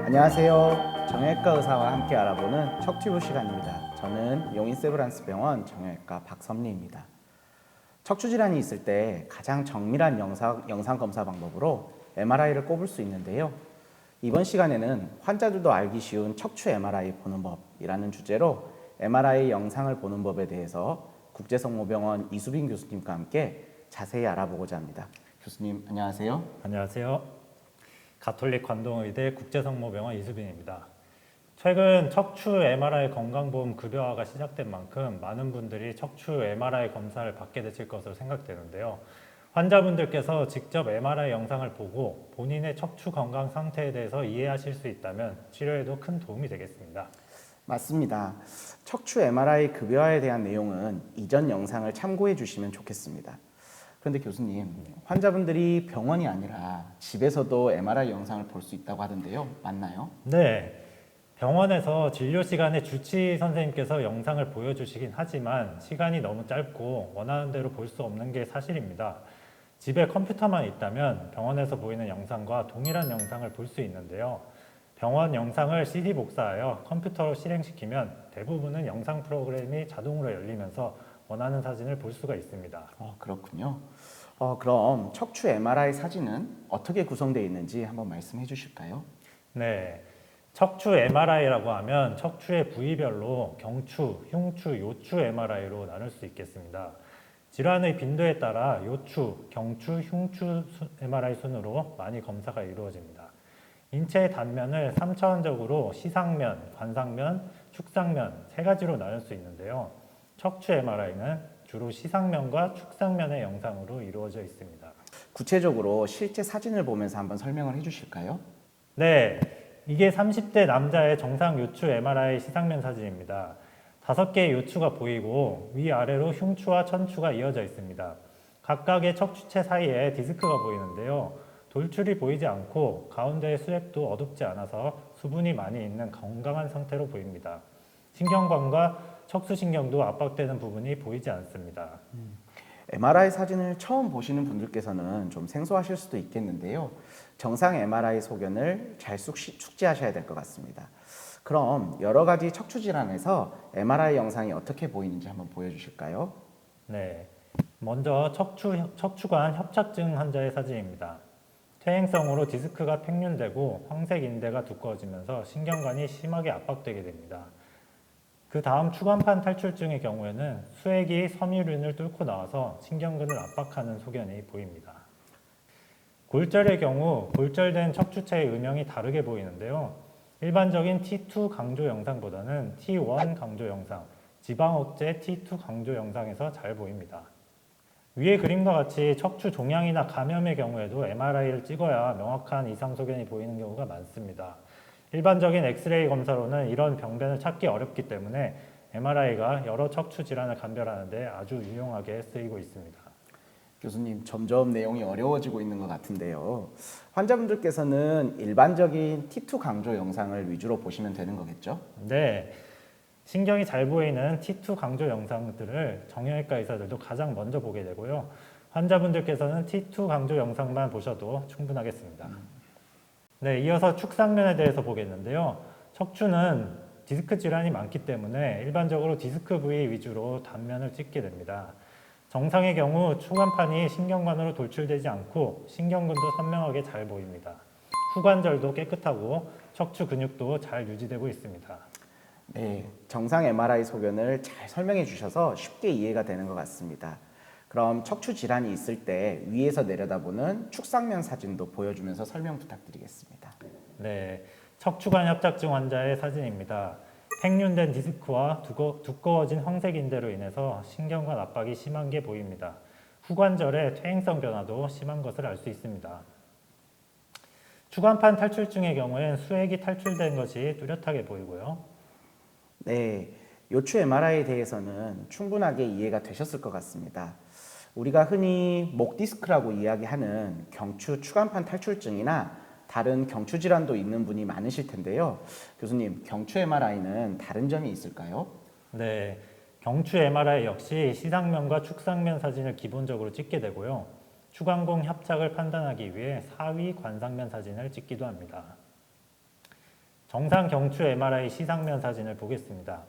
안녕하세요. 정형외과 의사와 함께 알아보는 척튜브 시간입니다. 저는 용인세브란스 병원 정형외과 박선리입니다. 척추 질환이 있을 때 가장 정밀한 영상 검사 방법으로 MRI를 꼽을 수 있는데요. 이번 시간에는 환자들도 알기 쉬운 척추 MRI 보는 법이라는 주제로 MRI 영상을 보는 법에 대해서 국제성모병원 이수빈 교수님과 함께 자세히 알아보고자 합니다. 교수님 안녕하세요. 안녕하세요. 가톨릭 관동의대 국제성모병원 이수빈입니다. 최근 척추 MRI 건강보험 급여화가 시작된 만큼 많은 분들이 척추 MRI 검사를 받게 되실 것으로 생각되는데요. 환자분들께서 직접 MRI 영상을 보고 본인의 척추 건강 상태에 대해서 이해하실 수 있다면 치료에도 큰 도움이 되겠습니다. 맞습니다. 척추 MRI 급여화에 대한 내용은 이전 영상을 참고해 주시면 좋겠습니다. 그런데 교수님, 환자분들이 병원이 아니라 집에서도 MRI 영상을 볼 수 있다고 하던데요. 맞나요? 네, 병원에서 진료 시간에 주치 선생님께서 영상을 보여주시긴 하지만 시간이 너무 짧고 원하는 대로 볼 수 없는 게 사실입니다. 집에 컴퓨터만 있다면 병원에서 보이는 영상과 동일한 영상을 볼 수 있는데요. 병원 영상을 CD 복사하여 컴퓨터로 실행시키면 대부분은 영상 프로그램이 자동으로 열리면서 원하는 사진을 볼 수가 있습니다. 그렇군요. 그럼 척추 MRI 사진은 어떻게 구성되어 있는지 한번 말씀해 주실까요? 네, 척추 MRI라고 하면 척추의 부위별로 경추, 흉추, 요추 MRI로 나눌 수 있겠습니다. 질환의 빈도에 따라 요추, 경추, 흉추 MRI 순으로 많이 검사가 이루어집니다. 인체의 단면을 3차원적으로 시상면, 관상면, 축상면 세 가지로 나눌 수 있는데요. 척추 MRI는 주로 시상면과 축상면의 영상으로 이루어져 있습니다. 구체적으로 실제 사진을 보면서 한번 설명을 해 주실까요? 네, 이게 30대 남자의 정상 요추 MRI 시상면 사진입니다. 5개의 요추가 보이고 위아래로 흉추와 천추가 이어져 있습니다. 각각의 척추체 사이에 디스크가 보이는데요. 돌출이 보이지 않고 가운데의 수액도 어둡지 않아서 수분이 많이 있는 건강한 상태로 보입니다. 신경관과 척수신경도 압박되는 부분이 보이지 않습니다. MRI 사진을 처음 보시는 분들께서는 좀 생소하실 수도 있겠는데요. 정상 MRI 소견을 잘 숙지하셔야 될 것 같습니다. 그럼 여러 가지 척추 질환에서 MRI 영상이 어떻게 보이는지 한번 보여주실까요? 네, 먼저 척추관 협착증 환자의 사진입니다. 퇴행성으로 디스크가 팽윤되고 황색 인대가 두꺼워지면서 신경관이 심하게 압박되게 됩니다. 그 다음 추간판 탈출증의 경우에는 수액이 섬유륜을 뚫고 나와서 신경근을 압박하는 소견이 보입니다. 골절의 경우 골절된 척추체의 음영이 다르게 보이는데요. 일반적인 T2 강조 영상보다는 T1 강조 영상, 지방억제 T2 강조 영상에서 잘 보입니다. 위의 그림과 같이 척추 종양이나 감염의 경우에도 MRI를 찍어야 명확한 이상 소견이 보이는 경우가 많습니다. 일반적인 엑스레이 검사로는 이런 병변을 찾기 어렵기 때문에 MRI가 여러 척추 질환을 감별하는 데 아주 유용하게 쓰이고 있습니다. 교수님, 점점 내용이 어려워지고 있는 것 같은데요. 환자분들께서는 일반적인 T2 강조 영상을 위주로 보시면 되는 거겠죠? 네, 신경이 잘 보이는 T2 강조 영상들을 정형외과 의사들도 가장 먼저 보게 되고요. 환자분들께서는 T2 강조 영상만 보셔도 충분하겠습니다. 네, 이어서 축상면에 대해서 보겠는데요. 척추는 디스크 질환이 많기 때문에 일반적으로 디스크 부위 위주로 단면을 찍게 됩니다. 정상의 경우 추간판이 신경관으로 돌출되지 않고 신경근도 선명하게 잘 보입니다. 후관절도 깨끗하고 척추 근육도 잘 유지되고 있습니다. 네, 정상 MRI 소견을 잘 설명해 주셔서 쉽게 이해가 되는 것 같습니다. 그럼 척추 질환이 있을 때 위에서 내려다보는 축상면 사진도 보여주면서 설명 부탁드리겠습니다. 네, 척추관 협착증 환자의 사진입니다. 팽윤된 디스크와 두꺼워진 황색 인대로 인해서 신경관 압박이 심한 게 보입니다. 후관절의 퇴행성 변화도 심한 것을 알 수 있습니다. 추간판 탈출증의 경우엔 수액이 탈출된 것이 뚜렷하게 보이고요. 네, 요추 MRI에 대해서는 충분하게 이해가 되셨을 것 같습니다. 우리가 흔히 목 디스크라고 이야기하는 경추 추간판 탈출증이나 다른 경추 질환도 있는 분이 많으실 텐데요. 교수님, 경추 MRI는 다른 점이 있을까요? 네, 경추 MRI 역시 시상면과 축상면 사진을 기본적으로 찍게 되고요. 추간공 협착을 판단하기 위해 사위 관상면 사진을 찍기도 합니다. 정상 경추 MRI 시상면 사진을 보겠습니다.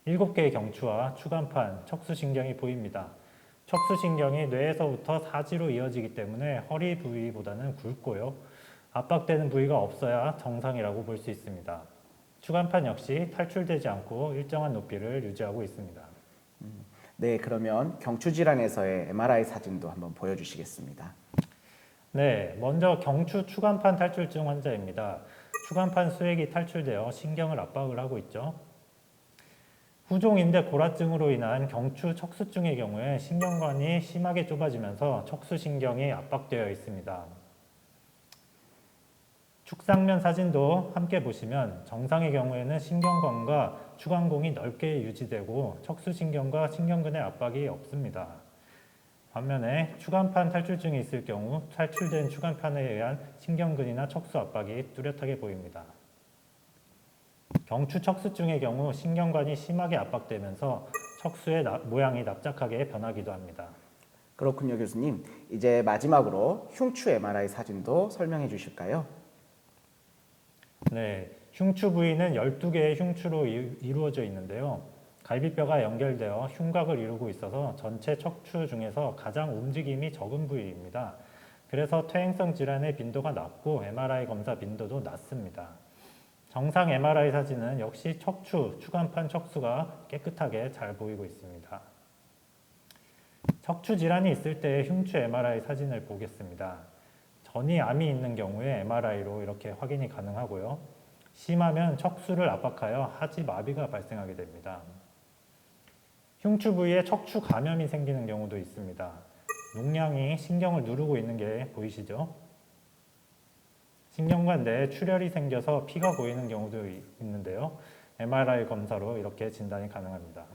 7개의 경추와 추간판, 척수신경이 보입니다. 척수신경이 뇌에서부터 사지로 이어지기 때문에 허리 부위보다는 굵고요. 압박되는 부위가 없어야 정상이라고 볼 수 있습니다. 추간판 역시 탈출되지 않고 일정한 높이를 유지하고 있습니다. 네, 그러면 경추 질환에서의 MRI 사진도 한번 보여주시겠습니다. 네, 먼저 경추 추간판 탈출증 환자입니다. 추간판 수액이 탈출되어 신경을 압박을 하고 있죠. 후종인대 골화증으로 인한 경추 척수증의 경우에 신경관이 심하게 좁아지면서 척수신경이 압박되어 있습니다. 축상면 사진도 함께 보시면 정상의 경우에는 신경관과 추간공이 넓게 유지되고 척수신경과 신경근의 압박이 없습니다. 반면에 추간판 탈출증이 있을 경우 탈출된 추간판에 의한 신경근이나 척수 압박이 뚜렷하게 보입니다. 경추 척수증의 경우 신경관이 심하게 압박되면서 척수의 모양이 납작하게 변하기도 합니다. 그렇군요, 교수님. 이제 마지막으로 흉추 MRI 사진도 설명해 주실까요? 네, 흉추 부위는 12개의 흉추로 이루어져 있는데요. 갈비뼈가 연결되어 흉곽을 이루고 있어서 전체 척추 중에서 가장 움직임이 적은 부위입니다. 그래서 퇴행성 질환의 빈도가 낮고 MRI 검사 빈도도 낮습니다. 정상 MRI 사진은 역시 척추, 추간판 척수가 깨끗하게 잘 보이고 있습니다. 척추 질환이 있을 때 흉추 MRI 사진을 보겠습니다. 전이 암이 있는 경우에 MRI로 이렇게 확인이 가능하고요. 심하면 척수를 압박하여 하지 마비가 발생하게 됩니다. 흉추 부위에 척추 감염이 생기는 경우도 있습니다. 농양이 신경을 누르고 있는 게 보이시죠? 신경관 내에 출혈이 생겨서 피가 고이는 경우도 있는데요. MRI 검사로 이렇게 진단이 가능합니다.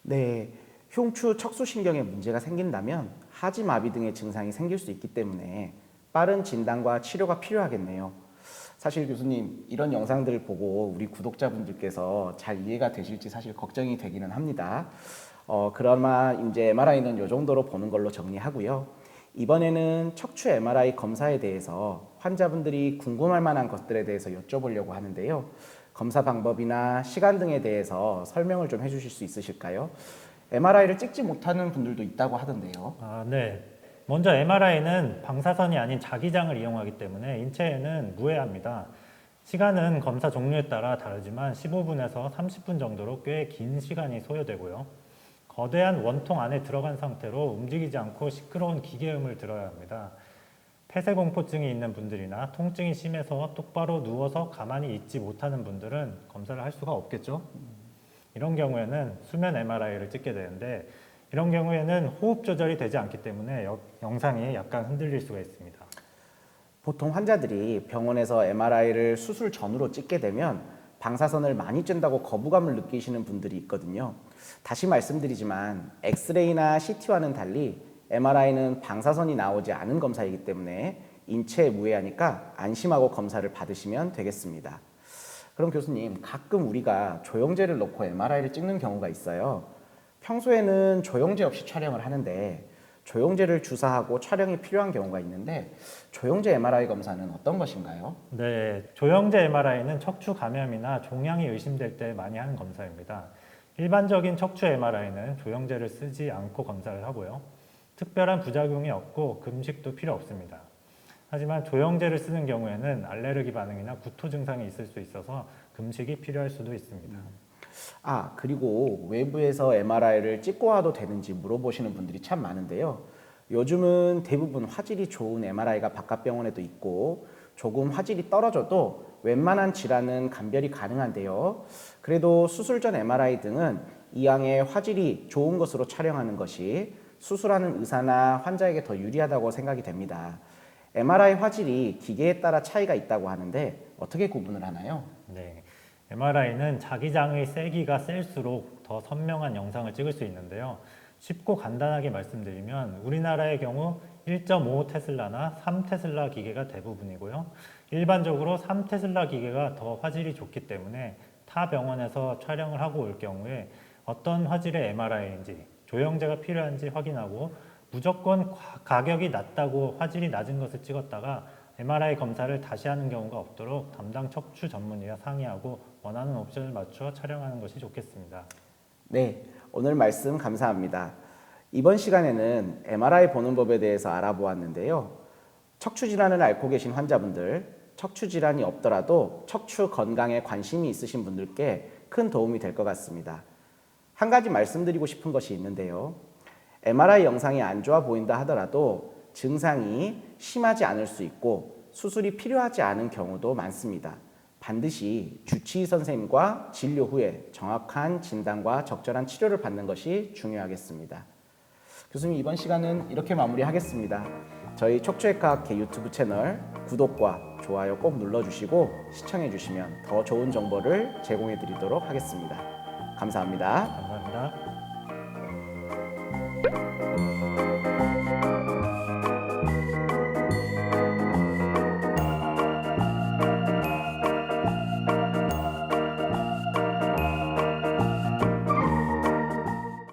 네, 흉추 척수신경에 문제가 생긴다면 하지마비 등의 증상이 생길 수 있기 때문에 빠른 진단과 치료가 필요하겠네요. 사실 교수님, 이런 영상들을 보고 우리 구독자분들께서 잘 이해가 되실지 사실 걱정이 되기는 합니다. 그나마 이제 MRI는 이 정도로 보는 걸로 정리하고요. 이번에는 척추 MRI 검사에 대해서 환자분들이 궁금할 만한 것들에 대해서 여쭤보려고 하는데요. 검사 방법이나 시간 등에 대해서 설명을 좀 해주실 수 있으실까요? MRI를 찍지 못하는 분들도 있다고 하던데요. 네. 먼저 MRI는 방사선이 아닌 자기장을 이용하기 때문에 인체에는 무해합니다. 시간은 검사 종류에 따라 다르지만 15분에서 30분 정도로 꽤 긴 시간이 소요되고요. 거대한 원통 안에 들어간 상태로 움직이지 않고 시끄러운 기계음을 들어야 합니다. 폐쇄공포증이 있는 분들이나 통증이 심해서 똑바로 누워서 가만히 있지 못하는 분들은 검사를 할 수가 없겠죠. 이런 경우에는 수면 MRI를 찍게 되는데 이런 경우에는 호흡 조절이 되지 않기 때문에 영상이 약간 흔들릴 수가 있습니다. 보통 환자들이 병원에서 MRI를 수술 전후로 찍게 되면 방사선을 많이 쬐다고 거부감을 느끼시는 분들이 있거든요. 다시 말씀드리지만 엑스레이나 CT와는 달리 MRI는 방사선이 나오지 않은 검사이기 때문에 인체에 무해하니까 안심하고 검사를 받으시면 되겠습니다. 그럼 교수님, 가끔 우리가 조영제를 넣고 MRI를 찍는 경우가 있어요. 평소에는 조영제 없이 촬영을 하는데 조영제를 주사하고 촬영이 필요한 경우가 있는데 조영제 MRI 검사는 어떤 것인가요? 네, 조영제 MRI는 척추 감염이나 종양이 의심될 때 많이 하는 검사입니다. 일반적인 척추 MRI는 조영제를 쓰지 않고 검사를 하고요. 특별한 부작용이 없고 금식도 필요 없습니다. 하지만 조영제를 쓰는 경우에는 알레르기 반응이나 구토 증상이 있을 수 있어서 금식이 필요할 수도 있습니다. 그리고 외부에서 MRI를 찍고 와도 되는지 물어보시는 분들이 참 많은데요. 요즘은 대부분 화질이 좋은 MRI가 바깥 병원에도 있고 조금 화질이 떨어져도 웬만한 질환은 감별이 가능한데요. 그래도 수술 전 MRI 등은 이왕에 화질이 좋은 것으로 촬영하는 것이 수술하는 의사나 환자에게 더 유리하다고 생각이 됩니다. MRI 화질이 기계에 따라 차이가 있다고 하는데 어떻게 구분을 하나요? 네, MRI는 자기장의 세기가 셀수록 더 선명한 영상을 찍을 수 있는데요. 쉽고 간단하게 말씀드리면 우리나라의 경우 1.5 테슬라나 3 테슬라 기계가 대부분이고요. 일반적으로 3 테슬라 기계가 더 화질이 좋기 때문에 타 병원에서 촬영을 하고 올 경우에 어떤 화질의 MRI인지 조영제가 필요한지 확인하고 무조건 가격이 낮다고 화질이 낮은 것을 찍었다가 MRI 검사를 다시 하는 경우가 없도록 담당 척추 전문의와 상의하고 원하는 옵션을 맞추어 촬영하는 것이 좋겠습니다. 네, 오늘 말씀 감사합니다. 이번 시간에는 MRI 보는 법에 대해서 알아보았는데요. 척추 질환을 앓고 계신 환자분들, 척추 질환이 없더라도 척추 건강에 관심이 있으신 분들께 큰 도움이 될 것 같습니다. 한 가지 말씀드리고 싶은 것이 있는데요. MRI 영상이 안 좋아 보인다 하더라도 증상이 심하지 않을 수 있고 수술이 필요하지 않은 경우도 많습니다. 반드시 주치의 선생님과 진료 후에 정확한 진단과 적절한 치료를 받는 것이 중요하겠습니다. 교수님, 이번 시간은 이렇게 마무리하겠습니다. 저희 척추외과학회 유튜브 채널 구독과 좋아요 꼭 눌러주시고 시청해주시면 더 좋은 정보를 제공해 드리도록 하겠습니다. 감사합니다. 감사합니다.